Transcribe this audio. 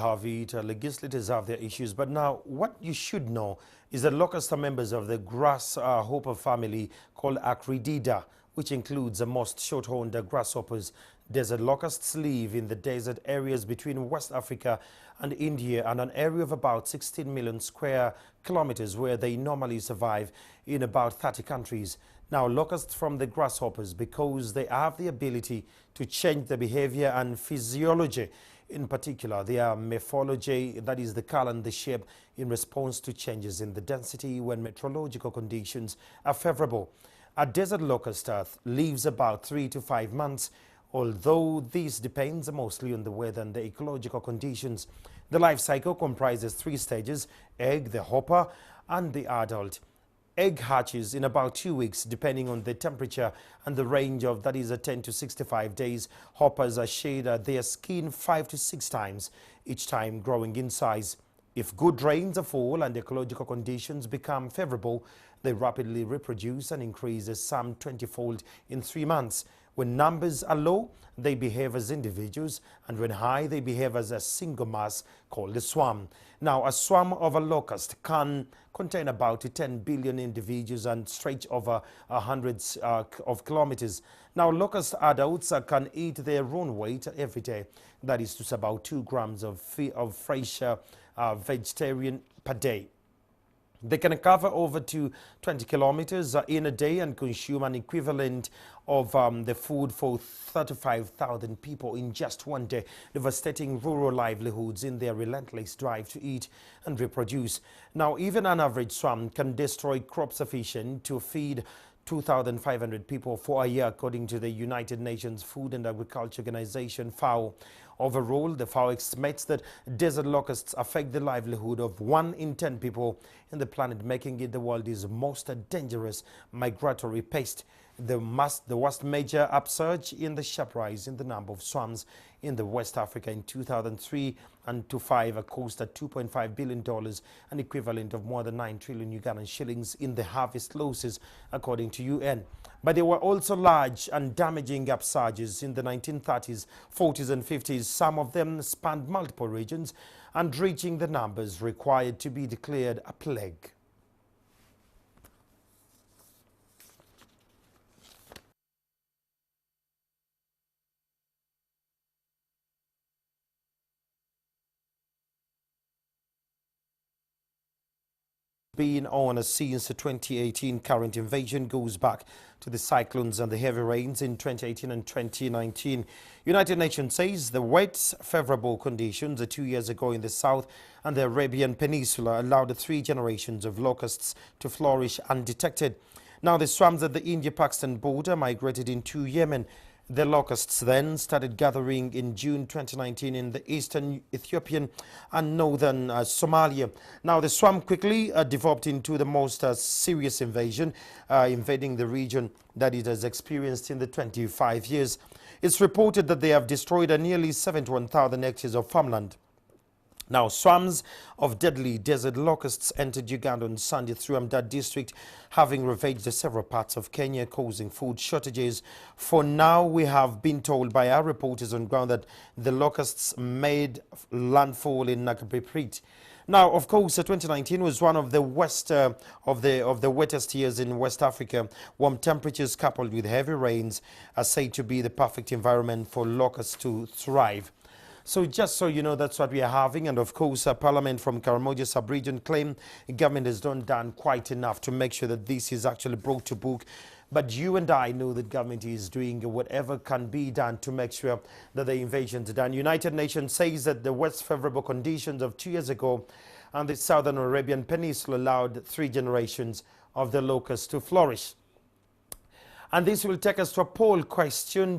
have it. Legislators have their issues. But now, what you should know is that locusts are members of the grasshopper family called Acridida, which includes the most short-horned grasshoppers. Desert locusts live in the desert areas between West Africa and India, and an area of about 16 million square kilometers, where they normally survive in about 30 countries. Now, locusts from the grasshoppers, because they have the ability to change their behavior and physiology, in particular their morphology, that is the color and the shape, in response to changes in the density when meteorological conditions are favorable. A desert locust lives about 3 to 5 months, although this depends mostly on the weather and the ecological conditions. The life cycle comprises 3 stages: egg, the hopper, and the adult. Egg hatches in about 2 weeks, depending on the temperature and the range of, that is, 10 to 65 days. Hoppers shed their skin 5 to 6 times, each time growing in size. If good rains fall and ecological conditions become favorable, they rapidly reproduce and increase some 20-fold in 3 months. When numbers are low, they behave as individuals, and when high, they behave as a single mass called a swarm. Now, a swarm of a locust can contain about 10 billion individuals and stretch over hundreds of kilometers. Now, locust adults can eat their own weight every day. That is just about 2 grams of fresh vegetarian per day. They can cover over to 20 kilometers in a day and consume an equivalent of the food for 35,000 people in just one day, devastating rural livelihoods in their relentless drive to eat and reproduce. Now, even an average swarm can destroy crops sufficient to feed 2,500 people for a year, according to the United Nations Food and Agriculture Organization, FAO. Overall, the FAO estimates that desert locusts affect the livelihood of 1 in 10 people in the planet, making it the world's most dangerous migratory pest. The worst major upsurge in the sharp rise in the number of swarms in the West Africa in 2003 and 2005 cost $2.5 billion, an equivalent of more than 9 trillion Ugandan shillings in the harvest losses, according to UN. But there were also large and damaging upsurges in the 1930s, 40s and 50s. Some of them spanned multiple regions and reaching the numbers required to be declared a plague. Been on since 2018. Current invasion goes back to the cyclones and the heavy rains in 2018 and 2019. United Nations says the wet, favorable conditions 2 years ago in the south and the Arabian Peninsula allowed 3 generations of locusts to flourish undetected. Now, the swarms at the India-Pakistan border migrated into Yemen. The locusts then started gathering in June 2019 in the eastern Ethiopian and northern Somalia. Now, the swarm quickly developed into the most serious invasion, invading the region that it has experienced in the 25 years. It's reported that they have destroyed nearly 71,000 hectares of farmland. Now, swarms of deadly desert locusts entered Uganda on Sunday through Amdad district, having ravaged several parts of Kenya, causing food shortages. For now, we have been told by our reporters on ground that the locusts made landfall in Nakapiprit. Now, of course, 2019 was one of the wettest years in West Africa. Warm temperatures coupled with heavy rains are said to be the perfect environment for locusts to thrive. So just so you know, that's what we are having. And of course, Parliament from Karamoja sub-region claim government has not done quite enough to make sure that this is actually brought to book. But you and I know that government is doing whatever can be done to make sure that the invasions are done. United Nations says that the West favorable conditions of 2 years ago and the southern Arabian Peninsula allowed 3 generations of the locusts to flourish. And this will take us to a poll question.